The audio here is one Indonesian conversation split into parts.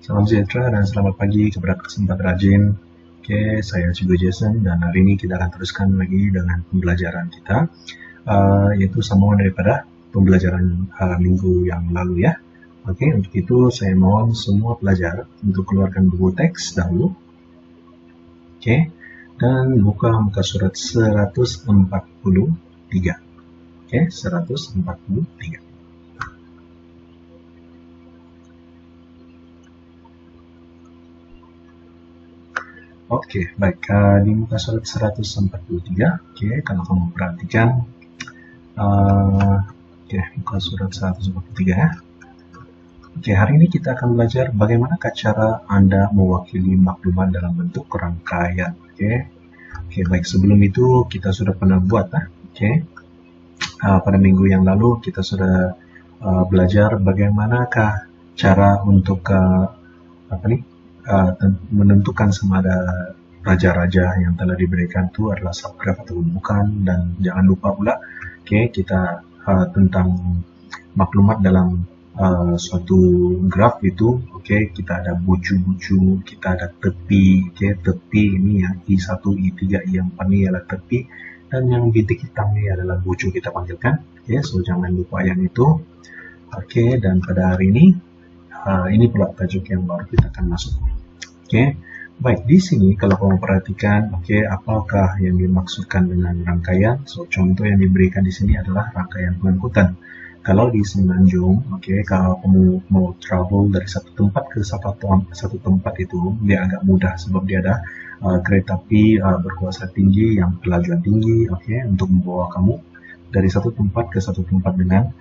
Salam sejahtera dan selamat pagi kepada kesempat rajin. Oke, saya Cigo Jason dan hari ini kita akan teruskan lagi dengan pembelajaran kita, yaitu sambungan daripada pembelajaran minggu yang lalu ya. Oke, untuk itu saya mohon semua pelajar untuk keluarkan buku teks dahulu. Oke, dan buka muka surat 143. Oke, 143. Oke, baik. Di muka surat 143, oke, kalau kamu perhatikan, oke, muka surat 143 ya. Oke, hari ini kita akan belajar bagaimana cara Anda mewakili maklumat dalam bentuk rangkaian. Oke, baik. Sebelum itu kita sudah pernah buat, oke. Pada minggu yang lalu kita sudah belajar bagaimanakah cara untuk menentukan sama ada raja-raja yang telah diberikan itu adalah subgraph atau bukan, dan jangan lupa pula kita tentang maklumat dalam suatu graf itu kita ada bucu-bucu, kita ada tepi. Tepi ini yang I1, I3, I4 ini adalah tepi, dan yang bintik hitam ini adalah bucu kita panggilkan. So jangan lupa yang itu. Dan pada hari ini pula tajuk yang baru kita akan masuk. Baik, di sini kalau kamu perhatikan, apakah yang dimaksudkan dengan rangkaian? So, contoh yang diberikan di sini adalah rangkaian pengangkutan. Kalau di Semenanjung, kalau kamu mau travel dari satu tempat ke satu tempat itu, dia agak mudah sebab dia ada kereta api berkuasa tinggi yang kelajuan tinggi, untuk membawa kamu dari satu tempat ke satu tempat dengan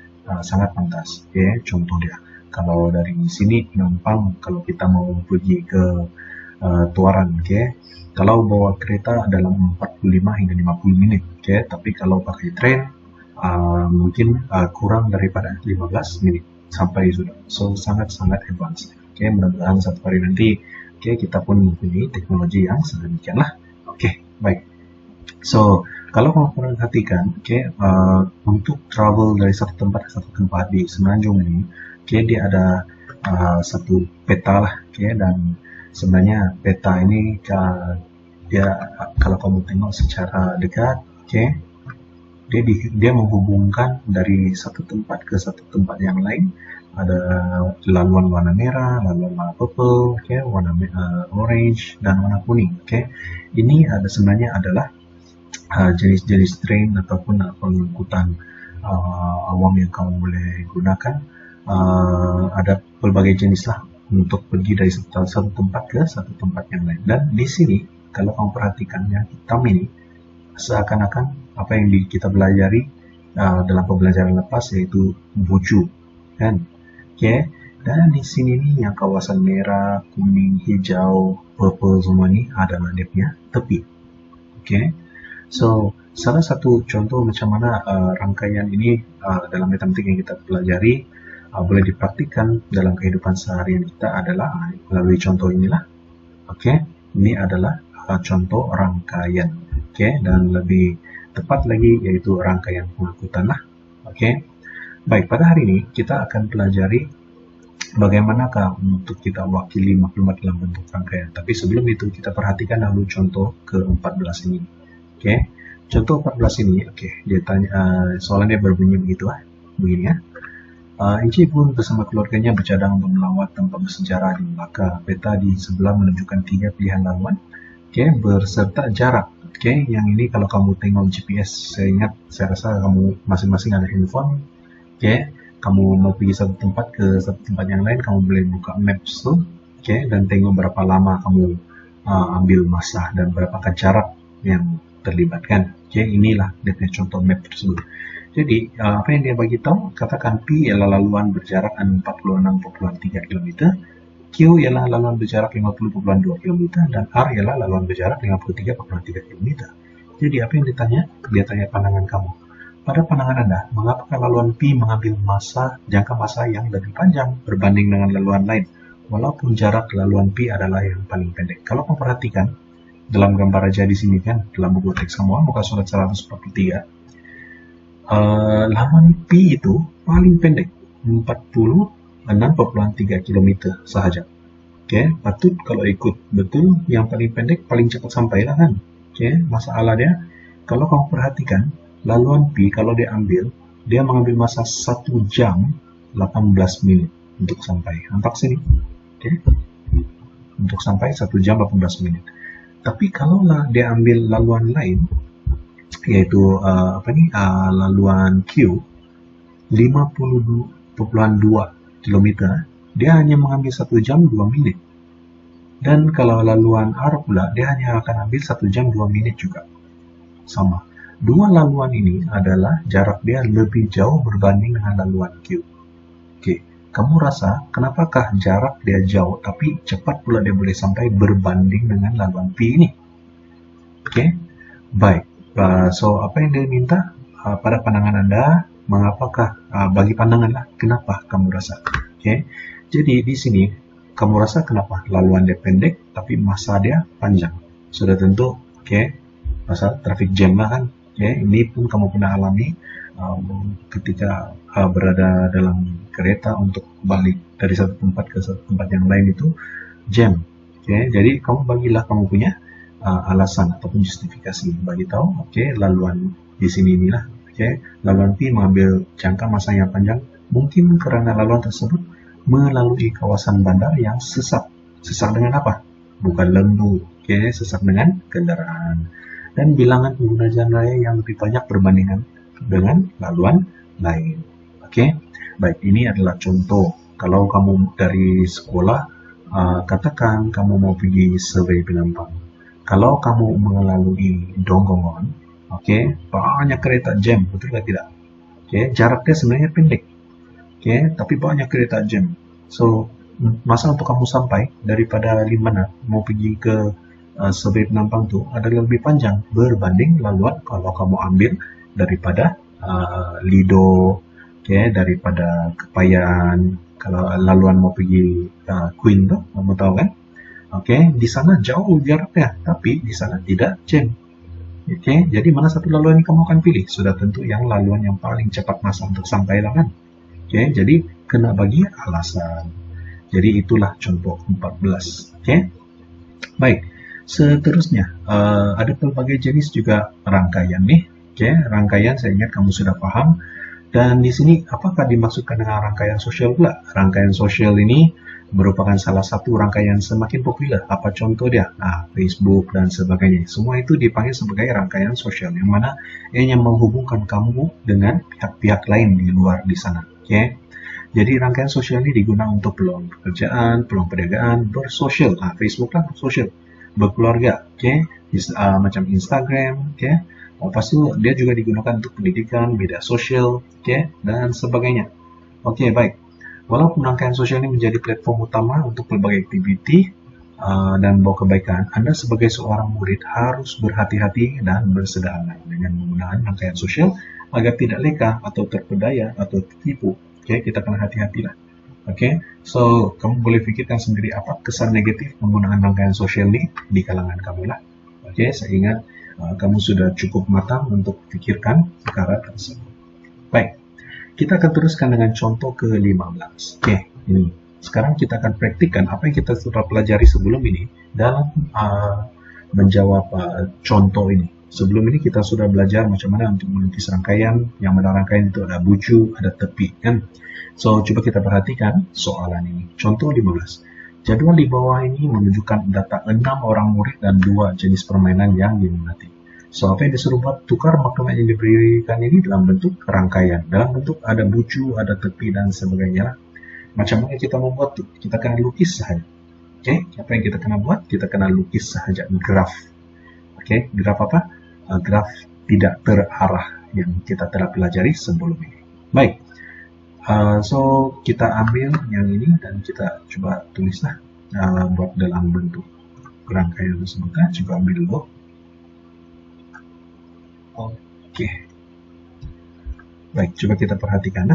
sangat pantas. Contoh dia. Kalau dari sini Penampang, kalau kita mau pergi ke Tuaran, kalau bawa kereta dalam 45 hingga 50 menit, tapi kalau pakai tren mungkin kurang daripada 15 menit sampai sudah. So sangat-sangat advance. Mudah-mudahan satu hari nanti kita pun mempunyai teknologi yang sedemikian lah. Baik. So kalau kamu perhatikan, untuk travel dari satu tempat ke satu tempat di Semenanjung ini, dia ada satu peta lah, dan sebenarnya peta ini dia kalau kamu tengok secara dekat, dia menghubungkan dari satu tempat ke satu tempat yang lain. Ada laluan warna merah, laluan warna purple, warna orange, dan warna kuning. Ini sebenarnya adalah jenis-jenis train ataupun pengangkutan awam yang kamu boleh gunakan. Ada berbagai jenis lah untuk pergi dari satu tempat ke satu tempat yang lain. Dan di sini kalau kamu perhatikan yang hitam ini seakan-akan apa yang kita pelajari dalam pembelajaran lepas, yaitu bucu, kan? Dan di sini nih yang kawasan merah, kuning, hijau, purple semua ini adalah dia punya tepi. So salah satu contoh macam mana rangkaian ini dalam matematik yang kita pelajari boleh dipraktikkan dalam kehidupan seharian kita adalah melalui contoh inilah. Ini adalah contoh rangkaian. Dan lebih tepat lagi yaitu rangkaian pengangkutan lah. Baik, pada hari ini kita akan pelajari bagaimanakah untuk kita wakili maklumat dalam bentuk rangkaian. Tapi sebelum itu kita perhatikan dahulu contoh ke-14 ini. Contoh 14 ini, dia tanya, soalnya dia berbunyi begitu begini ya. Encik pun bersama keluarganya bercadang untuk melawat tempat bersejarah di Melaka. Peta di sebelah menunjukkan 3 pilihan laluan, berserta jarak. Yang ini kalau kamu tengok GPS, saya rasa kamu masing-masing ada handphone. Kamu mau pergi satu tempat ke satu tempat yang lain, kamu boleh buka maps tuh, dan tengok berapa lama kamu ambil masa dan berapakah jarak yang terlibatkan. Inilah dia punya contoh map tersebut. Jadi apa yang dia bagi tahu, katakan P ialah laluan berjarak 46,3 km, Q ialah laluan berjarak 50,2 km, dan R ialah laluan berjarak 53,3 km. Jadi apa yang ditanya? Dia tanya pandangan kamu. Pada pandangan Anda, mengapakah laluan P mengambil jangka masa yang lebih panjang berbanding dengan laluan lain, walaupun jarak laluan P adalah yang paling pendek? Kalau kamu perhatikan dalam gambar raja di sini kan, dalam buku teks kamu muka surat 143. Laluan P itu paling pendek, 46,3 km sahaja. Patut kalau ikut betul yang paling pendek paling cepat sampai lah kan. Masalah dia kalau kamu perhatikan laluan P kalau dia ambil dia mengambil masa 1 jam 18 menit untuk sampai. Nampak sini. Untuk sampai 1 jam 18 menit. Tapi kalau dia ambil laluan lain yaitu laluan Q 50,2 kilometer, dia hanya mengambil 1 jam 2 menit. Dan kalau laluan R pula, dia hanya akan ambil 1 jam 2 menit juga. Sama. Dua laluan ini adalah jarak dia lebih jauh berbanding dengan laluan Q. Kamu rasa kenapakah jarak dia jauh tapi cepat pula dia boleh sampai berbanding dengan laluan P ini? Baik. So, apa yang dia minta pada pandangan Anda? Mengapakah bagi pandangan lah? Kenapa kamu rasa? Jadi di sini kamu rasa kenapa laluan dia pendek tapi masa dia panjang? Sudah tentu, masa traffic jam lah kan? Ini pun kamu pernah alami ketika berada dalam kereta untuk balik dari satu tempat ke satu tempat yang lain itu jam. Jadi kamu bagilah kamu punya alasan ataupun justifikasi, bagi tahu laluan di sini inilah laluan P mengambil jangka masa yang panjang mungkin karena laluan tersebut melalui kawasan bandar yang sesak dengan apa? Bukan lembu, sesak dengan kendaraan dan bilangan pengguna jalan raya yang lebih banyak berbandingan dengan laluan lain. Baik, ini adalah contoh. Kalau kamu dari sekolah katakan kamu mau pergi survei Penampang. Kalau kamu melalui Donggongon, banyak kereta jam, betul atau tidak? Jaraknya sebenarnya pendek, tapi banyak kereta jam. So, masa untuk kamu sampai daripada Limbana mau pergi ke survei Penampang itu adalah lebih panjang berbanding laluan kalau kamu ambil daripada Lido, daripada Kepayan. Kalau laluan mau pergi Queen tuh, kamu tahu kan? Di sana jauh jaraknya, tapi di sana tidak jam. Jadi mana satu laluan yang kamu akan pilih? Sudah tentu yang laluan yang paling cepat masa untuk sampai lah kan? Jadi kena bagi alasan. Jadi itulah contoh 14. Baik, seterusnya ada pelbagai jenis juga rangkaian nih. Rangkaian saya ingat kamu sudah paham. Dan di sini apakah dimaksudkan dengan rangkaian sosial pula? Rangkaian sosial ini merupakan salah satu rangkaian semakin populer. Apa contoh dia? Facebook dan sebagainya. Semua itu dipanggil sebagai rangkaian sosial yang mana yang menghubungkan kamu dengan pihak-pihak lain di luar di sana. Jadi rangkaian sosial ini digunakan untuk peluang pekerjaan, peluang perdagangan, bersosial. Facebook lah sosial, berkeluarga, macam Instagram, Lepas itu dia juga digunakan untuk pendidikan, media sosial, dan sebagainya. Baik. Walaupun rangkaian sosial ini menjadi platform utama untuk berbagai aktiviti dan bawa kebaikan, Anda sebagai seorang murid harus berhati-hati dan bersederhana dengan menggunakan rangkaian sosial agar tidak leka atau terpedaya atau tertipu. Kita kena hati-hatilah. So kamu boleh fikirkan sendiri apa kesan negatif menggunakan rangkaian sosial ini di kalangan kamu lah. Saya ingat kamu sudah cukup matang untuk pikirkan perkara tersebut. Baik, kita akan teruskan dengan contoh ke-15. Ini. Sekarang kita akan praktikkan apa yang kita sudah pelajari sebelum ini dalam menjawab contoh ini. Sebelum ini kita sudah belajar macam mana untuk melukis rangkaian, yang mana rangkaian itu ada bucu, ada tepi, kan? So, coba kita perhatikan soalan ini. Contoh 15. Jadwal di bawah ini menunjukkan data 6 orang murid dan 2 jenis permainan yang diminati. So, apa yang disuruh buat? Tukar maklumat yang diberikan ini dalam bentuk rangkaian. Dalam bentuk ada bucu, ada tepi, dan sebagainya. Macam mana kita membuat itu? Kita kena lukis sahaja. Apa yang kita kena buat? Kita kena lukis sahaja graf. Graf apa? Graf tidak terarah yang kita telah pelajari sebelum ini. Baik. So kita ambil yang ini dan kita coba tulislah buat dalam bentuk rangkaian tersebut. Coba ambil dulu. Baik, coba kita perhatikan.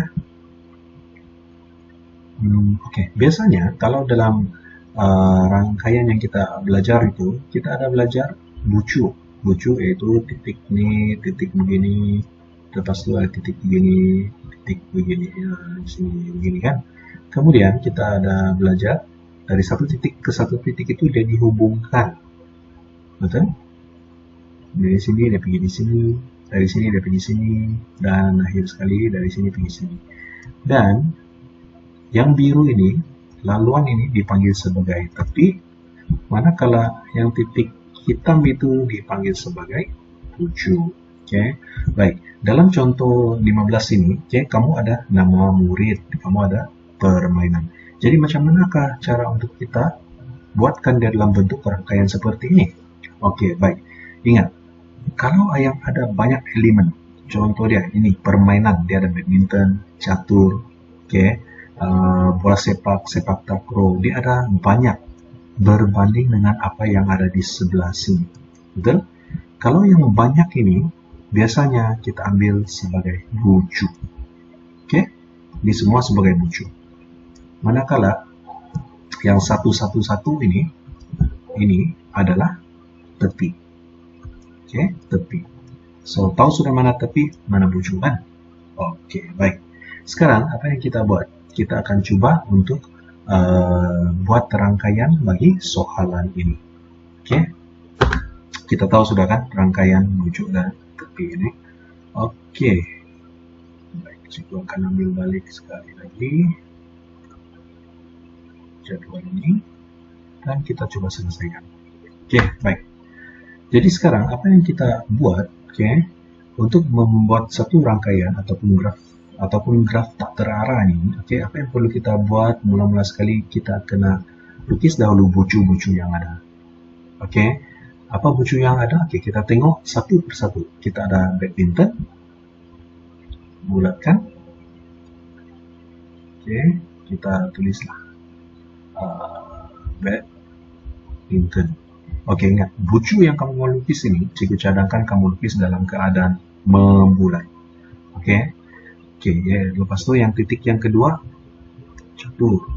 Biasanya kalau dalam rangkaian yang kita belajar itu kita ada belajar bucu yaitu titik ini, titik begini, lepas itu ada titik begini, titik begini, sini begini kan. Kemudian kita ada belajar dari satu titik ke satu titik itu dia dihubungkan, betul? Dari sini dia pergi di sini, dari sini dia pergi sini, dan akhir sekali dari sini pergi sini. Dan yang biru ini, laluan ini dipanggil sebagai tepi, manakala yang titik hitam itu dipanggil sebagai tujuh. Oke, baik. Dalam contoh 15 ini, kamu ada nama murid, kamu ada permainan. Jadi macam manakah cara untuk kita buatkan dia dalam bentuk rangkaian seperti ini? Oke, baik. Ingat, kalau yang ada banyak elemen, contoh dia ini permainan, dia ada badminton, catur, bola sepak, sepak takraw, dia ada banyak berbanding dengan apa yang ada di sebelah sini, betul? Kalau yang banyak ini biasanya kita ambil sebagai bucu, ini semua sebagai bucu. Manakala yang satu-satu ini adalah tepi, tepi. So tahu sudah mana tepi, mana bucu kan? Oke, baik. Sekarang apa yang kita buat? Kita akan coba untuk buat rangkaian bagi soalan ini. Kita tahu sudah kan rangkaian bucu dan tepi ini. Oke. Baik, saya akan ambil balik sekali lagi jadwal ini dan kita coba selesaikan. Baik. Jadi sekarang apa yang kita buat, untuk membuat satu rangkaian ataupun graf tak terarah ini, apa yang perlu kita buat? Mula-mula sekali kita kena lukis dahulu bucu-bucu yang ada. Apa bucu yang ada? Kita tengok satu persatu. Kita ada badminton, bulatkan. Kita tulislah badminton. Ingat, bucu yang kamu mau lukis ini, cikgu cadangkan kamu lukis dalam keadaan membulat. Lepas itu yang titik yang kedua, catur.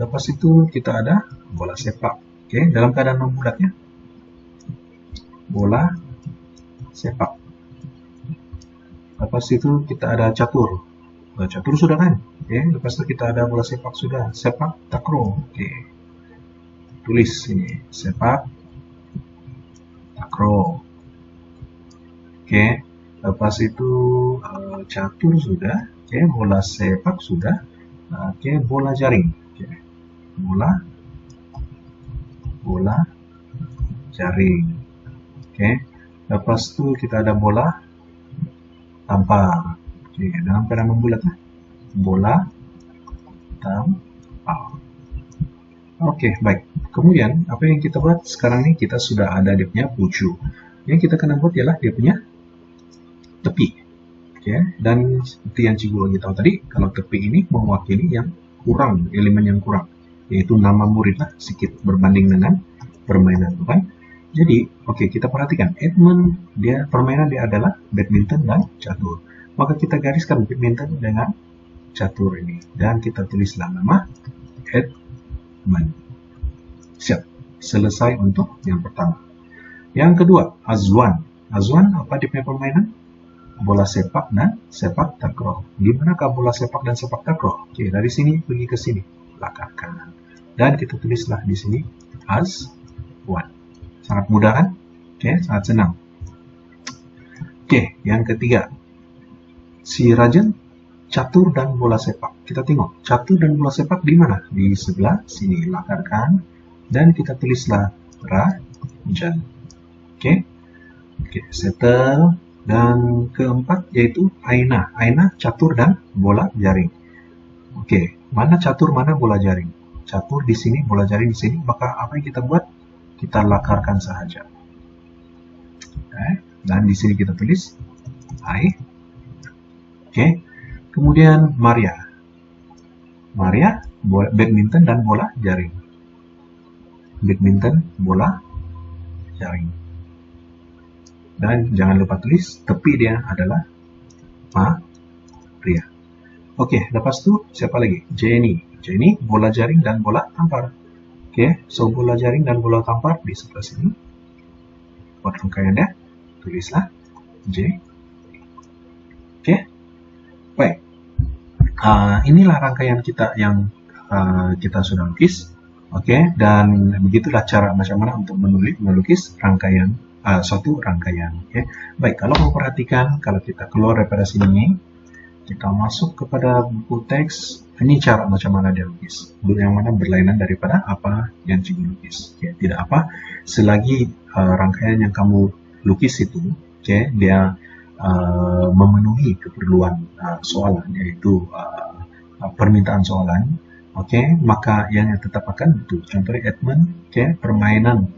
Lepas itu kita ada bola sepak. Dalam keadaan membulatnya, bola sepak. Lepas itu kita ada catur. Catur sudah kan? Lepas itu kita ada bola sepak sudah. Sepak takraw. Tulis ini sepak takraw. Lepas itu catur sudah. Bola sepak sudah. Bola jaring. Bola jaring. Lepas itu kita ada bola tampar. Dalam keadaan membulat, bola tampar. Baik. Kemudian apa yang kita buat sekarang ini, kita sudah ada dia punya bucu. Yang kita kena buat ialah dia punya tepi. Dan seperti yang cikgu bagi tahu tadi, kalau tepi ini mewakili yang kurang, elemen yang kurang, yaitu nama murid lah, sedikit berbanding dengan permainan, bukan? Jadi, kita perhatikan, permainan dia adalah badminton dan catur. Maka kita gariskan badminton dengan catur ini, dan kita tulislah nama Edmund. Siap, selesai untuk yang pertama. Yang kedua, Azwan. Azwan apa dia punya permainan? Bola sepak dan sepak takraw. Di manakah bola sepak dan sepak takraw? Dari sini pergi ke sini, belakang kanan. Dan kita tulislah di sini Azwan. Sangat mudah kan? Sangat senang. Yang ketiga, si Rajan, catur dan bola sepak. Kita tengok catur dan bola sepak di mana? Di sebelah sini, lakarkan, dan kita tulislah Rajan. Settle. Dan keempat yaitu Aina. Aina catur dan bola jaring. Mana catur, mana bola jaring? Catur di sini, bola jaring di sini. Maka apa yang kita buat? Kita lakarkan sahaja. Dan di sini kita tulis Ai. Kemudian Maria. Maria, badminton dan bola jaring. Badminton, bola jaring. Dan jangan lupa tulis tepi dia adalah Maria. Lepas itu siapa lagi? Jenny. Jenny, bola jaring dan bola tampar. So bola jaring dan bola tampar di sebelah sini. Buat rangkaiannya, tulislah J. Baik. inilah rangkaian kita yang kita sudah lukis. Oke, dan begitulah cara macam mana untuk melukis rangkaian suatu rangkaian. Oke, baik, kalau kamu perhatikan, kalau kita keluar daripada sini, kita masuk kepada buku teks. Ini cara macam mana dia lukis, yang mana berlainan daripada apa yang cikgu lukis. Oke, tidak apa, selagi rangkaian yang kamu lukis itu, oke, dia memenuhi keperluan soalan, yaitu permintaan soalan. Oke, maka yang tetap akan itu. Contohnya Edmund, permainan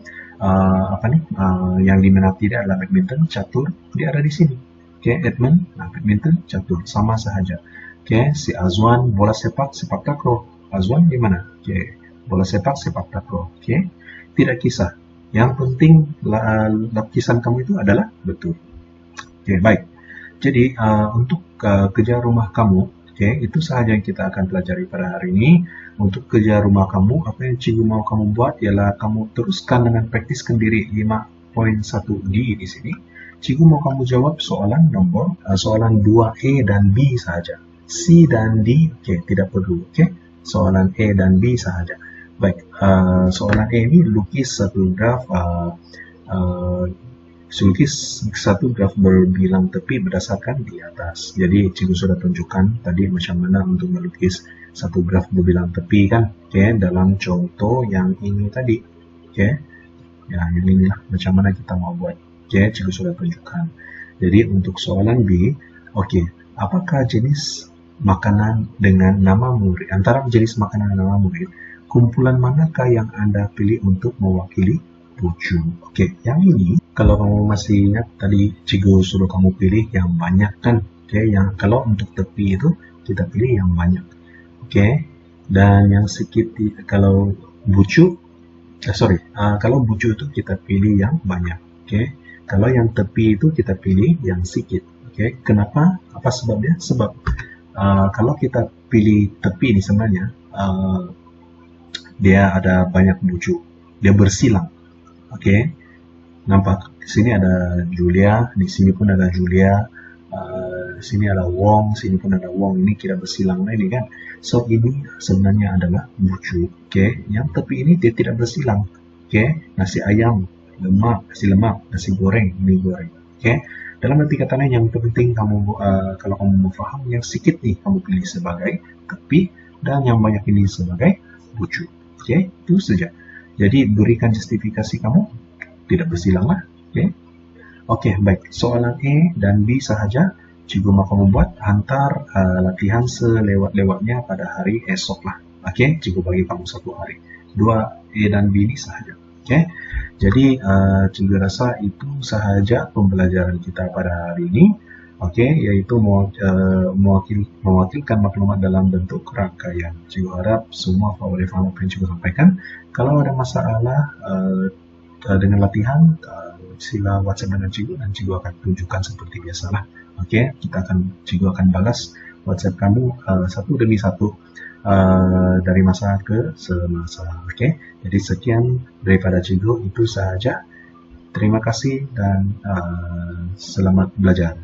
yang diminati dia adalah badminton, catur, dia ada di sini. Edmund, badminton, catur, sama sahaja. Si Azwan, bola sepak, sepak takraw. Azwan di mana? Bola sepak, sepak takraw. Tidak kisah. Yang penting lapisan kamu itu adalah betul. Baik. Jadi untuk kerja rumah kamu, itu sahaja yang kita akan pelajari pada hari ini. Untuk kerja rumah kamu, apa yang cikgu mau kamu buat ialah kamu teruskan dengan praktiskan diri 5.1D di sini. Cikgu mau kamu jawab soalan nomor soalan 2E dan B saja. C dan D, tidak perlu. Soalan E dan B saja. Baik, soalan E ini lukis satu graf berbilang tepi berdasarkan di atas. Jadi cikgu sudah tunjukkan tadi macam mana untuk melukis satu graf berbilang tepi kan, dalam contoh yang ini tadi. Ya, yang inilah macam mana kita mau buat. Cikgu sudah tunjukkan. Jadi untuk soalan B, apakah jenis makanan dengan nama murid, antara jenis makanan dan nama murid, kumpulan manakah yang Anda pilih untuk mewakili bucu? Yang ini, kalau kamu masih ingat tadi cikgu suruh kamu pilih yang banyak kan, yang kalau untuk tepi itu kita pilih yang banyak, dan yang sedikit kalau bucu, kalau bucu itu kita pilih yang banyak, kalau yang tepi itu kita pilih yang sedikit, kenapa? Apa sebabnya? Sebab kalau kita pilih tepi ini sebenarnya dia ada banyak bucu, dia bersilang. Nampak di sini ada Julia, di sini pun ada Julia, di sini ada Wong, sini pun ada Wong. Ini kira bersilang ini kan. So ini sebenarnya adalah bucu. Yang tepi ini dia tidak bersilang. Nasi ayam, nasi lemak, nasi goreng, mie goreng. Dalam arti katanya yang penting kamu kalau kamu mau paham yang sedikit nih kamu pilih sebagai tepi dan yang banyak ini sebagai bucu. Itu saja. Jadi berikan justifikasi kamu tidak bersilang lah. Baik. Soalan E dan B sahaja cikgu mau kamu buat, hantar latihan selewat-lewatnya pada hari esok lah. Cikgu bagi kamu 1 hari. 2 E dan B ini sahaja. Jadi cikgu rasa itu sahaja pembelajaran kita pada hari ini. Yaitu mewakilkan maklumat dalam bentuk rangkaian. Cikgu harap semua boleh faham apa yang cikgu sampaikan. Kalau ada masalah dengan latihan, sila WhatsApp dengan cikgu dan cikgu akan tunjukkan seperti biasalah. Cikgu akan balas WhatsApp kamu satu demi satu dari masa ke semasa. Jadi sekian daripada cikgu, itu sahaja. Terima kasih dan selamat belajar.